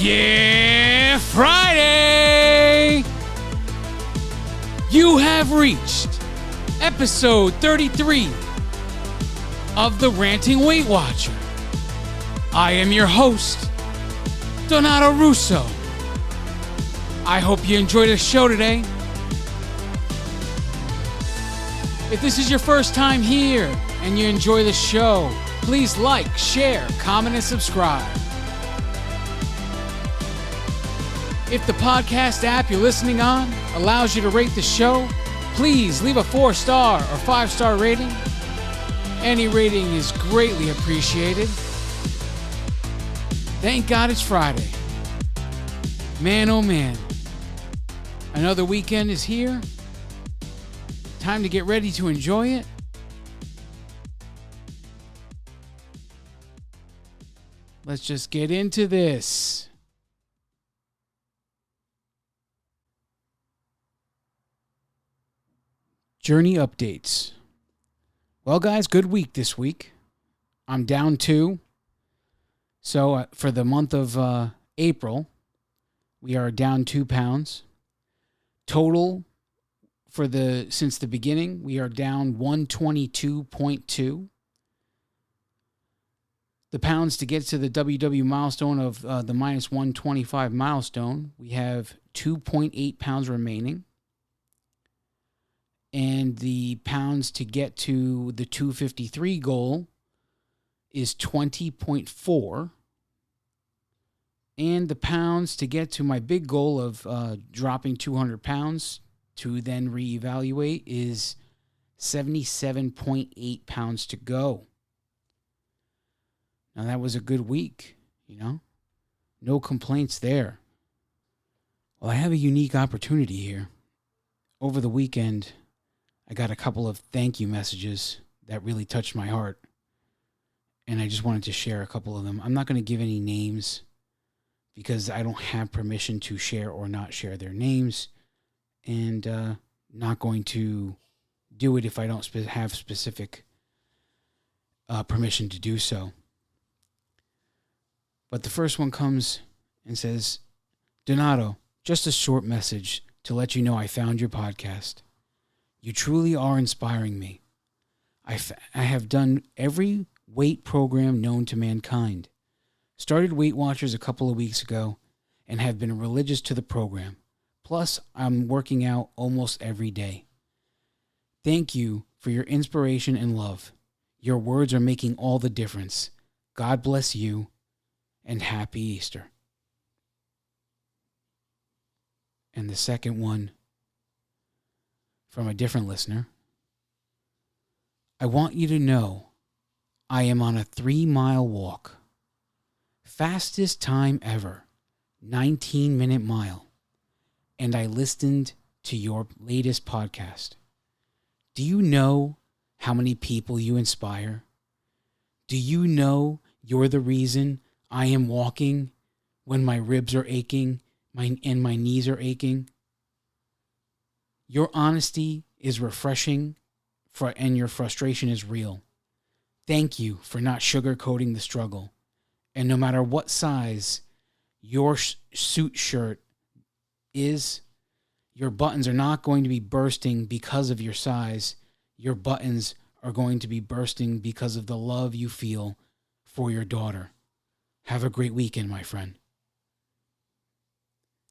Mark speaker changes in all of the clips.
Speaker 1: Yeah, Friday! You have reached episode 33 of the Ranting Weight Watcher. I am your host, Donato Russo. I hope you enjoyed the show today. If this is your first time here and you enjoy the show, please like, share, comment, and subscribe. If the podcast app you're listening on allows you to rate the show, please leave a 4-star or 5-star rating. Any rating is greatly appreciated. Thank God it's Friday. Man, oh man. Another weekend is here. Time to get ready to enjoy it. Let's just get into this. Journey updates. Well, guys, good week this week. I'm down 2. So for the month of April, we are down 2 pounds. Total since the beginning, we are down 122.2. The pounds to get to the WW milestone of the minus 125 milestone, we have 2.8 pounds remaining. And the pounds to get to the 253 goal is 20.4. And the pounds to get to my big goal of dropping 200 pounds to then reevaluate is 77.8 pounds to go. Now, that was a good week, No complaints there. Well, I have a unique opportunity here. Over the weekend, I got a couple of thank you messages that really touched my heart, and I just wanted to share a couple of them. I'm not going to give any names because I don't have permission to share or not share their names, and not going to do it if I don't have specific permission to do so. But the first one comes and says, Donato, just a short message to let you know I found your podcast. You truly are inspiring me. I have done every weight program known to mankind. Started Weight Watchers a couple of weeks ago and have been religious to the program. Plus, I'm working out almost every day. Thank you for your inspiration and love. Your words are making all the difference. God bless you, and happy Easter. And the second one, from a different listener. I want you to know I am on a 3-mile walk. Fastest time ever, 19-minute mile. And I listened to your latest podcast. Do you know how many people you inspire? Do you know you're the reason I am walking when my ribs are aching and my knees are aching? Your honesty is refreshing, and your frustration is real. Thank you for not sugarcoating the struggle. And no matter what size your suit shirt is, your buttons are not going to be bursting because of your size. Your buttons are going to be bursting because of the love you feel for your daughter. Have a great weekend, my friend.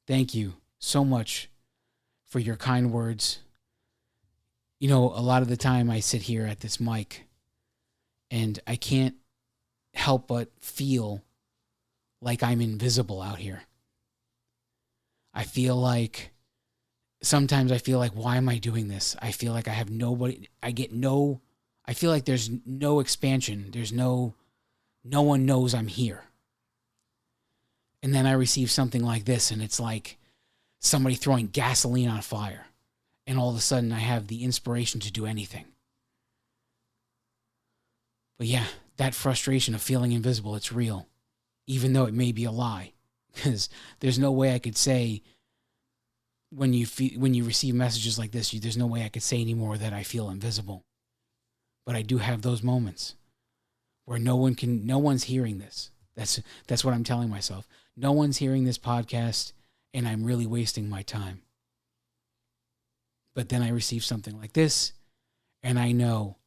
Speaker 1: Thank you so much for your kind words. A lot of the time I sit here at this mic and I can't help but feel like I'm invisible out here. Sometimes I feel like, why am I doing this? I feel like I have nobody, I feel like there's no expansion. There's no one knows I'm here. And then I receive something like this, and it's like somebody throwing gasoline on fire. And all of a sudden I have the inspiration to do anything. But yeah, that frustration of feeling invisible, it's real, even though it may be a lie. Because there's no way I could say when you receive messages like this, there's no way I could say anymore that I feel invisible. But I do have those moments where no one's hearing this. That's what I'm telling myself. No one's hearing this podcast, and I'm really wasting my time. But then I receive something like this, and I know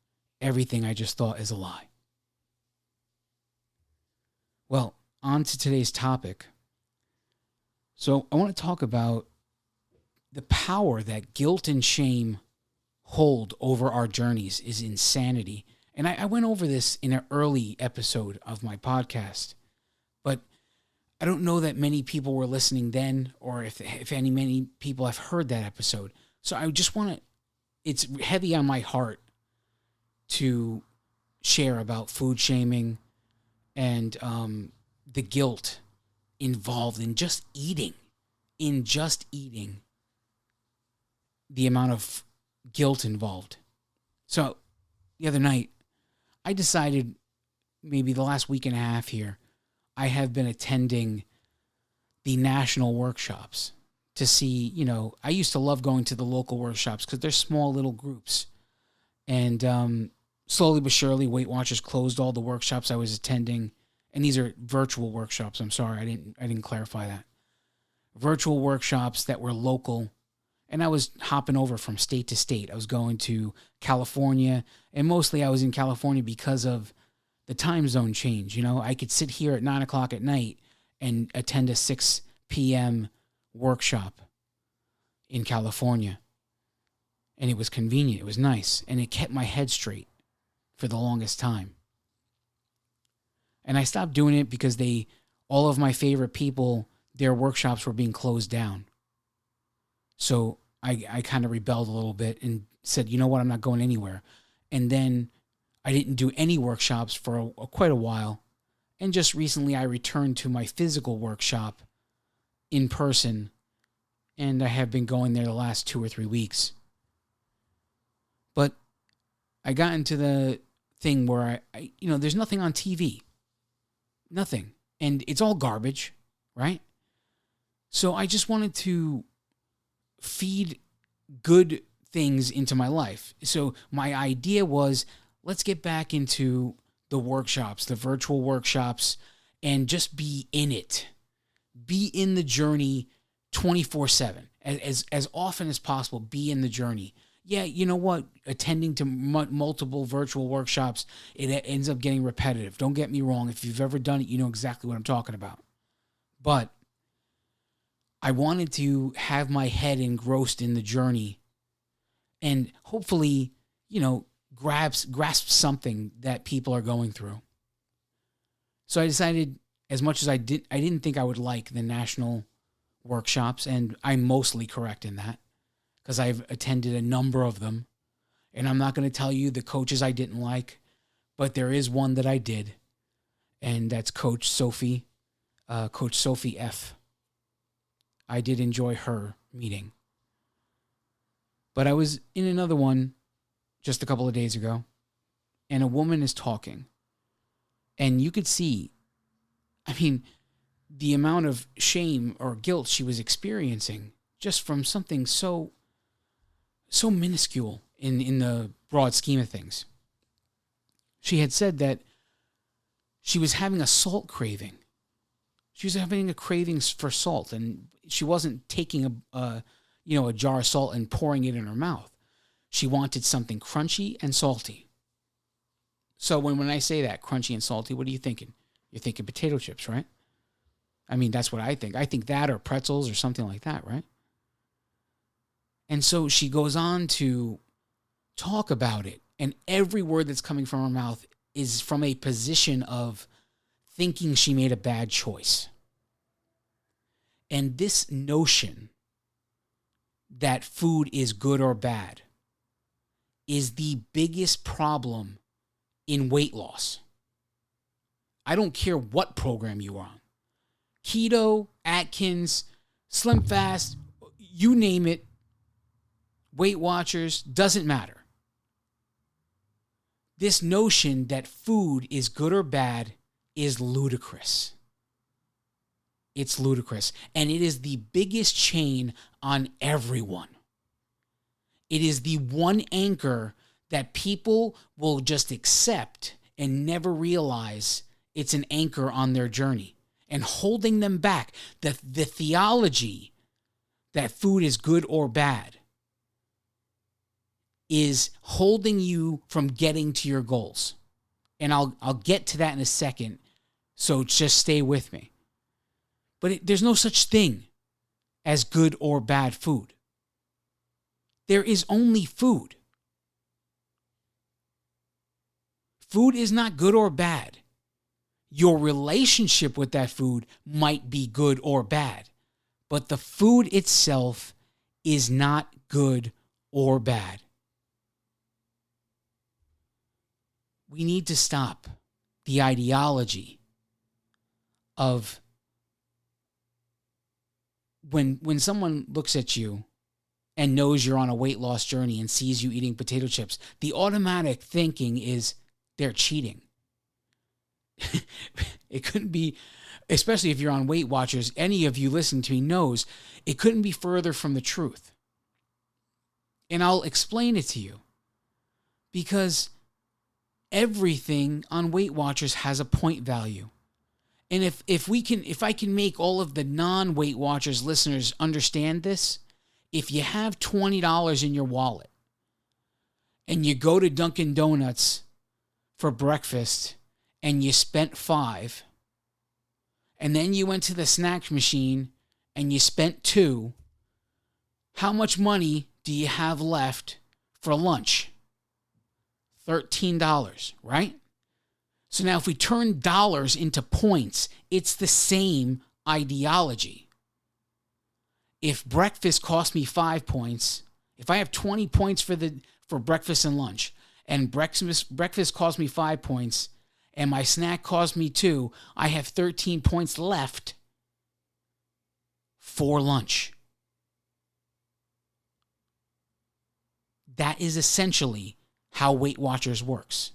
Speaker 1: everything I just thought is a lie. Well, on to today's topic. So I want to talk about the power that guilt and shame hold over our journeys is insanity. And I went over this in an early episode of my podcast, but I don't know that many people were listening then, or if many people have heard that episode. So I just want to, it's heavy on my heart to share about food shaming and the guilt involved in just eating, the amount of guilt involved. So the other night, I decided maybe the last week and a half here, I have been attending the national workshops to see, I used to love going to the local workshops because they're small little groups. And slowly but surely, Weight Watchers closed all the workshops I was attending. And these are virtual workshops. I'm sorry, I didn't clarify that. Virtual workshops that were local. And I was hopping over from state to state. I was going to California, and mostly I was in California because of the time zone change. I could sit here at 9 o'clock at night and attend a 6 p.m. workshop in California. And it was convenient. It was nice. And it kept my head straight for the longest time. And I stopped doing it because all of my favorite people, their workshops were being closed down. So I kind of rebelled a little bit and said, you know what, I'm not going anywhere. And then I didn't do any workshops for quite a while. And just recently I returned to my physical workshop in person. And I have been going there the last 2 or 3 weeks. But I got into the thing where I there's nothing on TV. Nothing. And it's all garbage, right? So I just wanted to feed good things into my life. So my idea was, let's get back into the workshops, the virtual workshops, and just be in it. Be in the journey 24/7. As often as possible, be in the journey. Yeah, you know what? Attending to multiple virtual workshops, it ends up getting repetitive. Don't get me wrong. If you've ever done it, you know exactly what I'm talking about. But I wanted to have my head engrossed in the journey and hopefully, grasp something that people are going through. So I decided, as much as I didn't think I would like the national workshops, and I'm mostly correct in that because I've attended a number of them. And I'm not going to tell you the coaches I didn't like, but there is one that I did, and that's Coach Sophie F. I did enjoy her meeting. But I was in another one just a couple of days ago, and a woman is talking. And you could see, the amount of shame or guilt she was experiencing just from something so minuscule in the broad scheme of things. She had said that she was having a salt craving. She was having a cravings for salt, and she wasn't taking a jar of salt and pouring it in her mouth. She wanted something crunchy and salty. So when I say that, crunchy and salty, what are you thinking? You're thinking potato chips, right? That's what I think. I think that or pretzels or something like that, right? And so she goes on to talk about it, and every word that's coming from her mouth is from a position of thinking she made a bad choice. And this notion that food is good or bad is the biggest problem in weight loss. I don't care what program you are on. Keto, Atkins, Slim Fast, you name it, Weight Watchers, doesn't matter. This notion that food is good or bad is ludicrous. It's ludicrous. And it is the biggest chain on everyone. It is the one anchor that people will just accept and never realize it's an anchor on their journey and holding them back. The theology that food is good or bad is holding you from getting to your goals. And I'll get to that in a second, so just stay with me. But there's no such thing as good or bad food. There is only food. Food is not good or bad. Your relationship with that food might be good or bad, but the food itself is not good or bad. We need to stop the ideology of when someone looks at you and knows you're on a weight loss journey and sees you eating potato chips, the automatic thinking is they're cheating. It couldn't be, especially if you're on Weight Watchers, any of you listening to me knows it couldn't be further from the truth. And I'll explain it to you. Because everything on Weight Watchers has a point value. And if I can make all of the non-Weight Watchers listeners understand this, if you have $20 in your wallet and you go to Dunkin' Donuts for breakfast and you spent $5, and then you went to the snack machine and you spent $2, how much money do you have left for lunch? $13, right? So now if we turn dollars into points, it's the same ideology. If breakfast cost me 5 points, if I have 20 points for breakfast and lunch, and breakfast cost me 5 points, and my snack cost me 2, I have 13 points left for lunch. That is essentially how Weight Watchers works.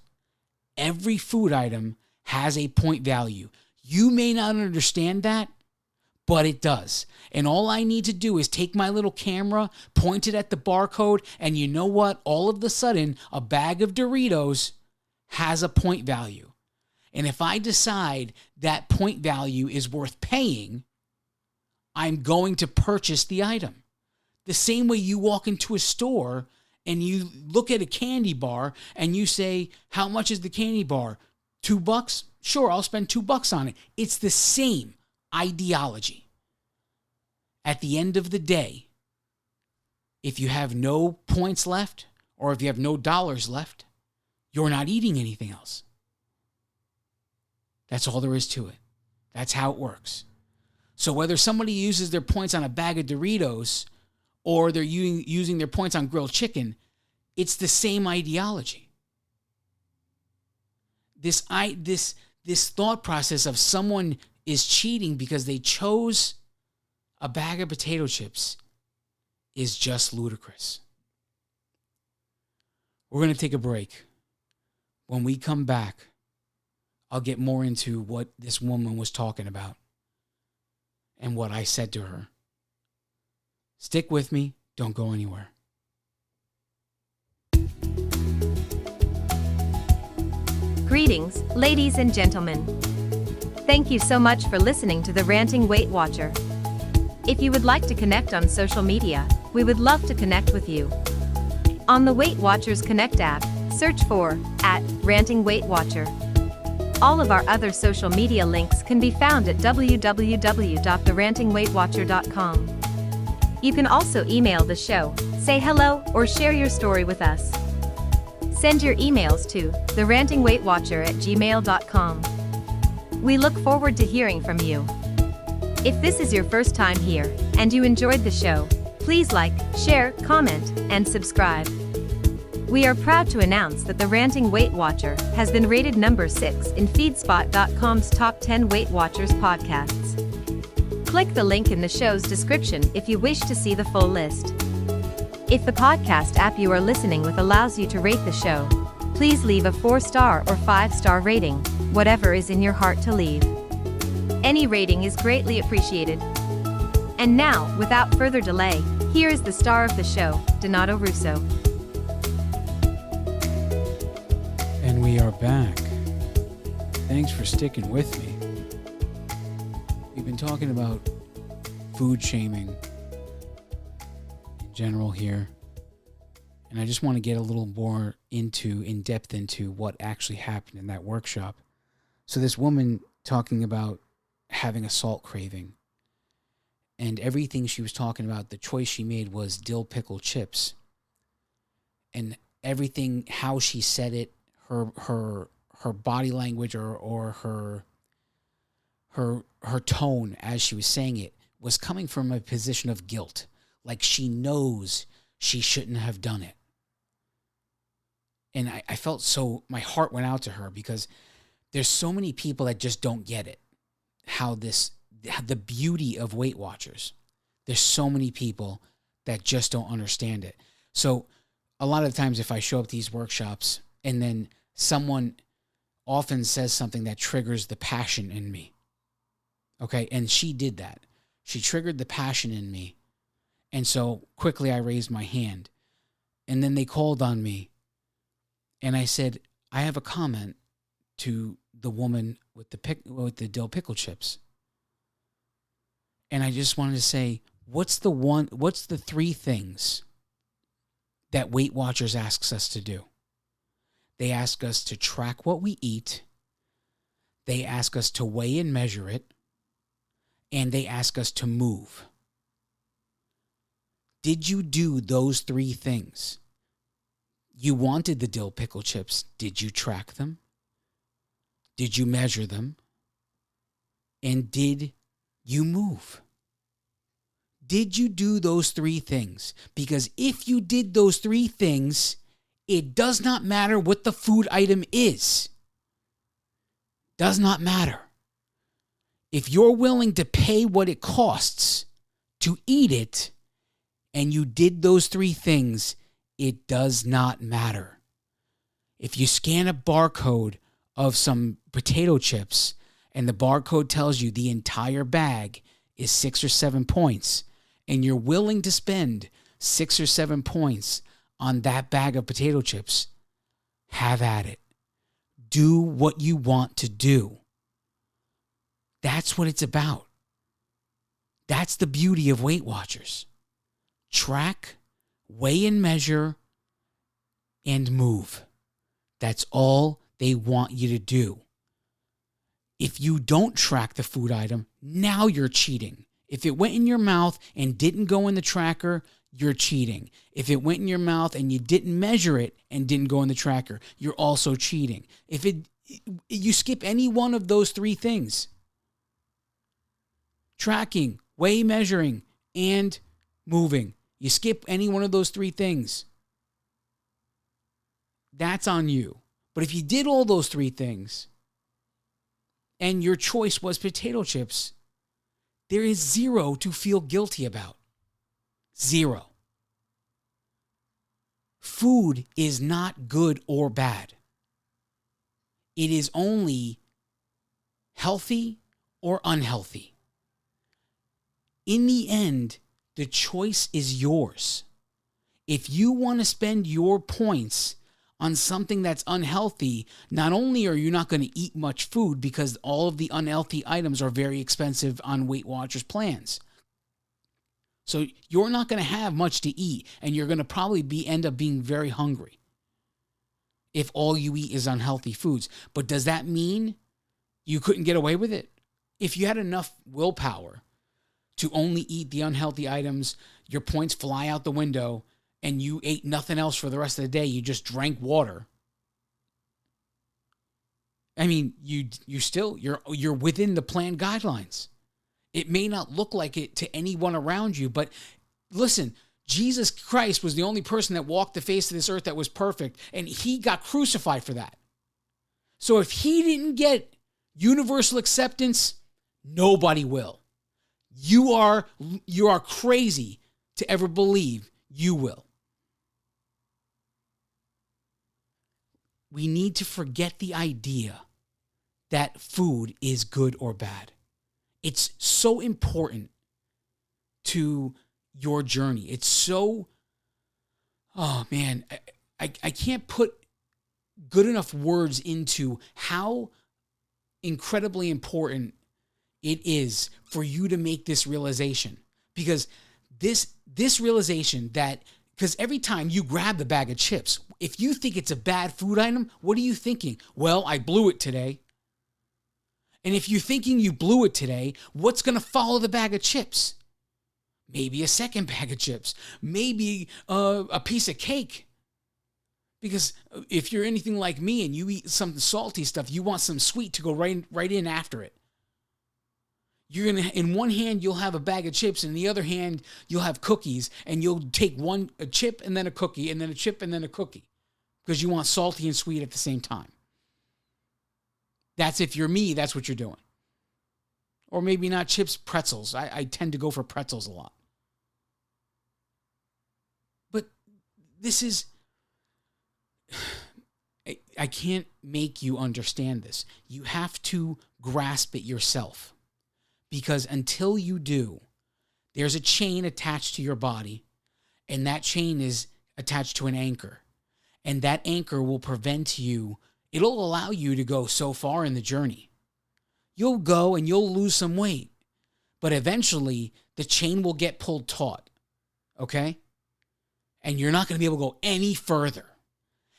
Speaker 1: Every food item has a point value. You may not understand that, but it does. And all I need to do is take my little camera, point it at the barcode, and you know what? All of a sudden, a bag of Doritos has a point value. And if I decide that point value is worth paying, I'm going to purchase the item. The same way you walk into a store and you look at a candy bar and you say, how much is the candy bar? $2? Sure, I'll spend $2 on it. It's the same ideology. At the end of the day, if you have no points left or if you have no dollars left, you're not eating anything else. That's all there is to it. That's how it works. So whether somebody uses their points on a bag of Doritos or they're using their points on grilled chicken, it's the same ideology. This thought process of someone is cheating because they chose a bag of potato chips is just ludicrous. We're going to take a break. When we come back, I'll get more into what this woman was talking about and what I said to her. Stick with me. Don't go anywhere.
Speaker 2: Greetings, ladies and gentlemen. Thank you so much for listening to the Ranting Weight Watcher. If you would like to connect on social media, we would love to connect with you. On the Weight Watchers Connect app, search for @RantingWeightWatcher. All of our other social media links can be found at www.therantingweightwatcher.com. You can also email the show, say hello, or share your story with us. Send your emails to therantingweightwatcher@gmail.com. We look forward to hearing from you. If this is your first time here and you enjoyed the show, please like, share, comment, and subscribe. We are proud to announce that the Ranting Weight Watcher has been rated number 6 in Feedspot.com's top 10 Weight Watchers podcasts. Click the link in the show's description if you wish to see the full list. If the podcast app you are listening with allows you to rate the show, Please leave a 4-star or 5-star rating, whatever is in your heart to leave. Any rating is greatly appreciated. And now, without further delay, here is the star of the show, Donato Russo.
Speaker 1: And we are back. Thanks for sticking with me. We've been talking about food shaming in general here. And I just want to get a little more in depth into what actually happened in that workshop. So this woman talking about having a salt craving, and everything she was talking about, the choice she made was dill pickle chips. And everything, how she said it, her body language or her tone as she was saying it was coming from a position of guilt. Like she knows she shouldn't have done it. And I felt so, my heart went out to her because there's so many people that just don't get it. The beauty of Weight Watchers. There's so many people that just don't understand it. So a lot of times if I show up to these workshops and then someone often says something that triggers the passion in me. Okay, and she did that. She triggered the passion in me. And so quickly I raised my hand. And then they called on me. And I said, I have a comment to the woman with the dill pickle chips. And I just wanted to say, what's the 3 things that Weight Watchers asks us to do? They ask us to track what we eat. They ask us to weigh and measure it. And they ask us to move. Did you do those 3 things? You wanted the dill pickle chips. Did you track them? Did you measure them? And did you move? Did you do those 3 things? Because if you did those 3 things, it does not matter what the food item is. Does not matter. If you're willing to pay what it costs to eat it, and you did those 3 things, it does not matter. If you scan a barcode of some potato chips and the barcode tells you the entire bag is 6 or 7 points, and you're willing to spend 6 or 7 points on that bag of potato chips, have at it. Do what you want to do. That's what it's about. That's the beauty of Weight Watchers. Track, weigh and measure, and move. That's all they want you to do. If you don't track the food item, now you're cheating. If it went in your mouth and didn't go in the tracker, you're cheating. If it went in your mouth and you didn't measure it and didn't go in the tracker, you're also cheating. If you skip any one of those 3 things, tracking, weigh, measuring, and moving, you skip any one of those 3 things, that's on you. But if you did all those 3 things and your choice was potato chips, there is 0 to feel guilty about. 0. Food is not good or bad. It is only healthy or unhealthy. In the end, the choice is yours. If you want to spend your points on something that's unhealthy, not only are you not going to eat much food because all of the unhealthy items are very expensive on Weight Watchers plans. So you're not going to have much to eat, and you're going to probably end up being very hungry if all you eat is unhealthy foods. But does that mean you couldn't get away with it? If you had enough willpower to only eat the unhealthy items, your points fly out the window, and you ate nothing else for the rest of the day, you just drank water. I mean, you're within the plan guidelines. It may not look like it to anyone around you, but listen, Jesus Christ was the only person that walked the face of this earth that was perfect, and he got crucified for that. So if he didn't get universal acceptance, nobody will. You are crazy to ever believe you will. we need to forget the idea that food is good or bad. It's so important to your journey. It's so, oh man, I can't put good enough words into how incredibly important it is for you to make this realization. Because this realization that, because every time you grab the bag of chips, if you think it's a bad food item, what are you thinking? Well, I blew it today. And if you're thinking you blew it today, what's going to follow the bag of chips? Maybe a second bag of chips. Maybe a piece of cake. Because if you're anything like me and you eat some salty stuff, you want some sweet to go right in after it. You're gonna, in one hand, you'll have a bag of chips, and in the other hand, you'll have cookies, and you'll take a chip and then a cookie, and then a chip and then a cookie, because you want salty and sweet at the same time. That's if you're me, that's what you're doing. Or maybe not chips, pretzels. I tend to go for pretzels a lot. But this is, I can't make you understand this. You have to grasp it yourself. Because until you do, there's a chain attached to your body, and that chain is attached to an anchor. And that anchor will prevent you, it'll allow you to go so far in the journey. You'll go and you'll lose some weight, but eventually the chain will get pulled taut, okay? And you're not going to be able to go any further.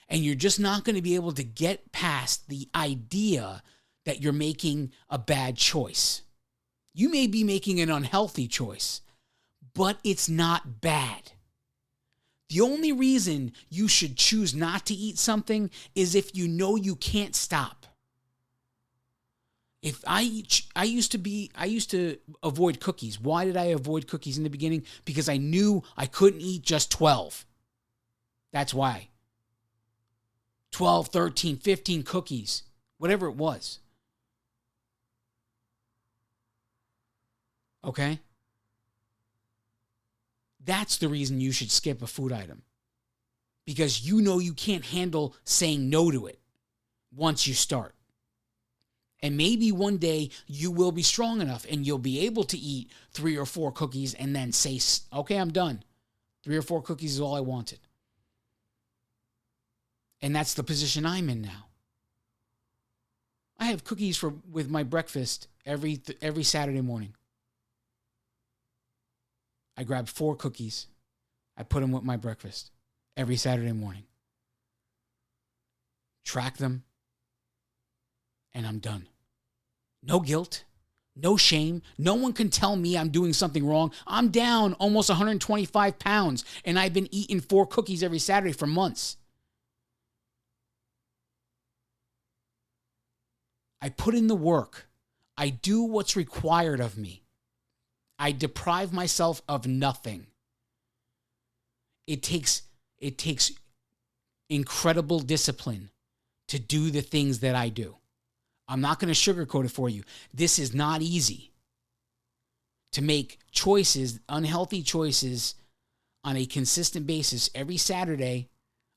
Speaker 1: And you're just not going to be able to get past the idea that you're making a bad choice. You may be making an unhealthy choice, but it's not bad. The only reason you should choose not to eat something is if you know you can't stop. If I used to avoid cookies. Why did I avoid cookies in the beginning? Because I knew I couldn't eat just 12. That's why. 12, 13, 15 cookies, whatever it was. Okay? That's the reason you should skip a food item. Because you know you can't handle saying no to it once you start. And maybe one day you will be strong enough and you'll be able to eat 3 or 4 cookies and then say, okay, I'm done. 3 or 4 cookies is all I wanted. And that's the position I'm in now. I have cookies with my breakfast every Saturday morning. I grab 4 cookies. I put them with my breakfast every Saturday morning. Track them. And I'm done. No guilt. No shame. No one can tell me I'm doing something wrong. I'm down almost 125 pounds. And I've been eating 4 cookies every Saturday for months. I put in the work. I do what's required of me. I deprive myself of nothing. It takes incredible discipline to do the things that I do. I'm not going to sugarcoat it for you. This is not easy. To make choices, unhealthy choices, on a consistent basis every Saturday.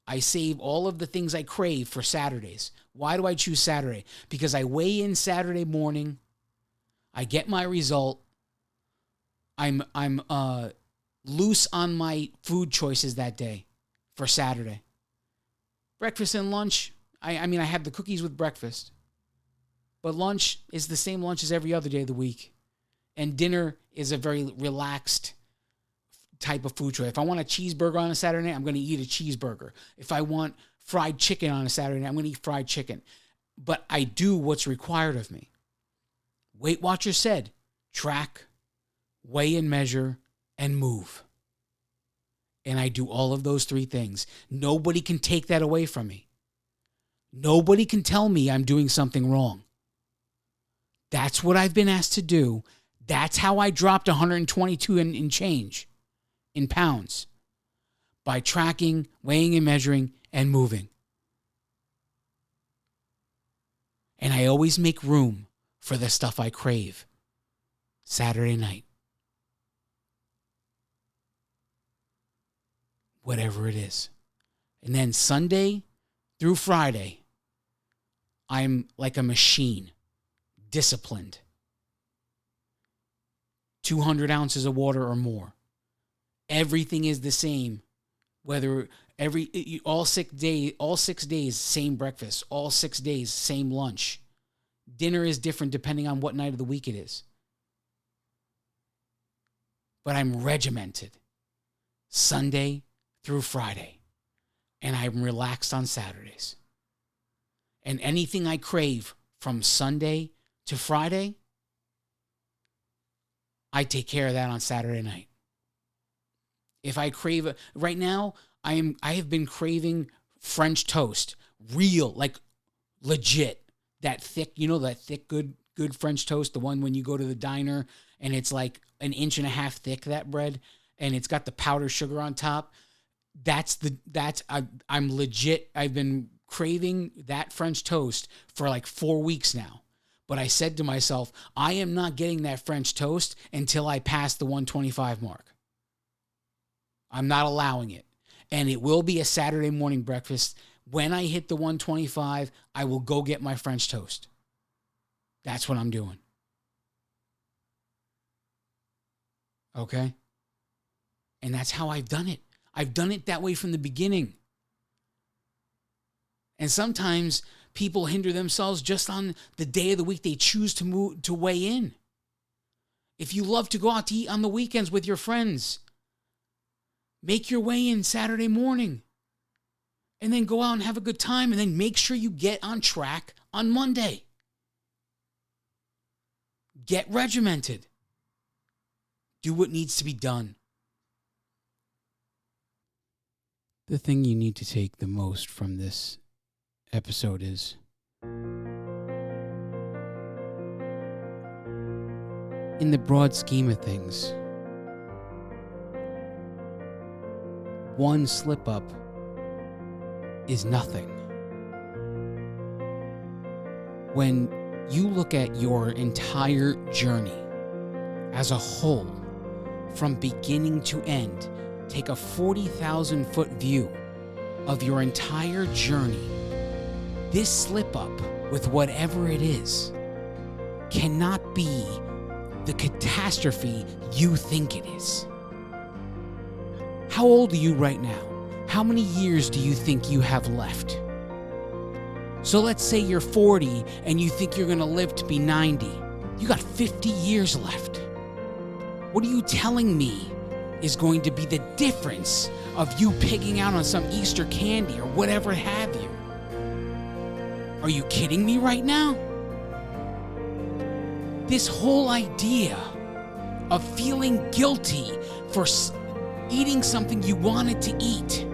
Speaker 1: I save all of the things I crave for Saturdays. Why do I choose Saturday? Because I weigh in Saturday morning. I get my result. I'm loose on my food choices that day for Saturday. Breakfast and lunch. I mean, I have the cookies with breakfast. But lunch is the same lunch as every other day of the week. And dinner is a very relaxed type of food choice. If I want a cheeseburger on a Saturday night, I'm going to eat a cheeseburger. If I want fried chicken on a Saturday night, I'm going to eat fried chicken. But I do what's required of me. Weight Watchers said, track, weigh and measure, and move. And I do all of those 3 things. Nobody can take that away from me. Nobody can tell me I'm doing something wrong. That's what I've been asked to do. That's how I dropped 122 in change in pounds. By tracking, weighing and measuring, and moving. And I always make room for the stuff I crave. Saturday night. Whatever it is. And then Sunday through Friday, I'm like a machine, disciplined. 200 ounces of water or more. Everything is the same. Whether all 6 days, same breakfast. All 6 days, same lunch. Dinner is different depending on what night of the week it is. But I'm regimented. Sunday through Friday. And I'm relaxed on Saturdays. And anything I crave from Sunday to Friday, I take care of that on Saturday night. If I crave right now, I have been craving French toast, real, like legit, that thick, that thick, good French toast, the one when you go to the diner and it's like an inch and a half thick, that bread, and it's got the powdered sugar on top. I'm legit. I've been craving that French toast for like 4 weeks now. But I said to myself, I am not getting that French toast until I pass the 125 mark. I'm not allowing it. And it will be a Saturday morning breakfast. When I hit the 125, I will go get my French toast. That's what I'm doing. Okay? And that's how I've done it. I've done it that way from the beginning. And sometimes people hinder themselves just on the day of the week they choose to weigh in. If you love to go out to eat on the weekends with your friends, make your way in Saturday morning and then go out and have a good time and then make sure you get on track on Monday. Get regimented. Do what needs to be done. The thing you need to take the most from this episode is in the broad scheme of things, one slip up is nothing. When you look at your entire journey as a whole, from beginning to end, take a 40,000-foot view of your entire journey, this slip up with whatever it is cannot be the catastrophe you think it is. How old are you right now? How many years do you think you have left? So let's say you're 40 and you think you're going to live to be 90. You got 50 years left. What are you telling me is going to be the difference of you pigging out on some Easter candy or whatever have you? Are you kidding me right now? This whole idea of feeling guilty for eating something you wanted to eat,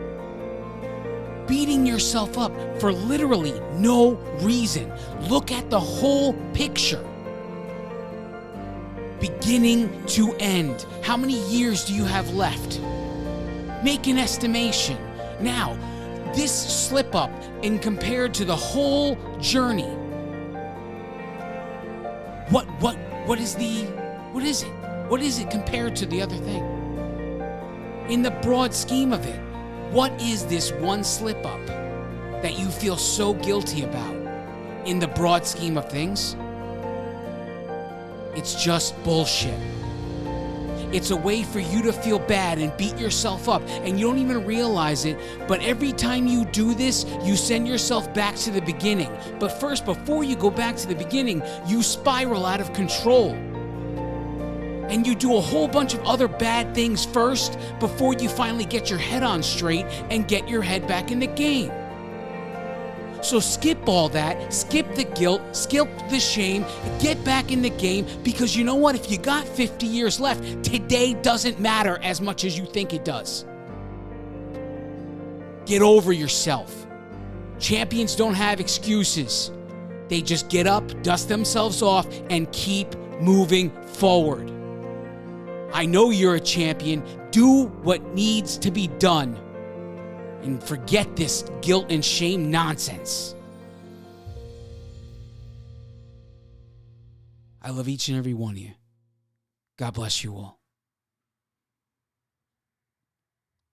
Speaker 1: beating yourself up for literally no reason. Look at the whole picture. Beginning to end. How many years do you have left? Make an estimation. Now, this slip up and compared to the whole journey, what is it? What is it compared to the other thing? In the broad scheme of it, what is this one slip up that you feel so guilty about? In the broad scheme of things, it's just bullshit. It's a way for you to feel bad and beat yourself up, and you don't even realize it, but every time you do this, you send yourself back to the beginning. But first, before you go back to the beginning, you spiral out of control. And you do a whole bunch of other bad things first before you finally get your head on straight and get your head back in the game. So skip all that, skip the guilt, skip the shame, get back in the game, because you know what? If you got 50 years left, today doesn't matter as much as you think it does. Get over yourself. Champions don't have excuses. They just get up, dust themselves off, and keep moving forward. I know you're a champion. Do what needs to be done. And forget this guilt and shame nonsense. I love each and every one of you. God bless you all.